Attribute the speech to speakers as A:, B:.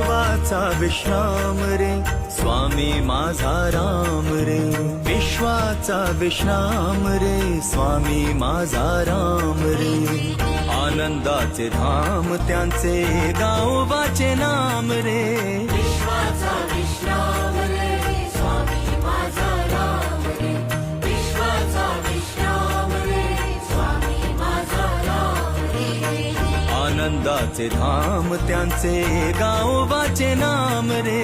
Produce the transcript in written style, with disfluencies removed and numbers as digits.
A: विश्वाचा विश्राम रे स्वामी माझा राम रे विश्वाचा विश्राम रे स्वामी माझा राम रे आनंदाचे धाम त्यांचे गावोबाचे नाम रे
B: विश्वाचा विश्राम रे स्वामी माझा राम रे विश्वाचा विश्राम रे स्वामी माझा राम रे
A: आनंदाचे धाम त्यांचे गावोबाचे नाम रे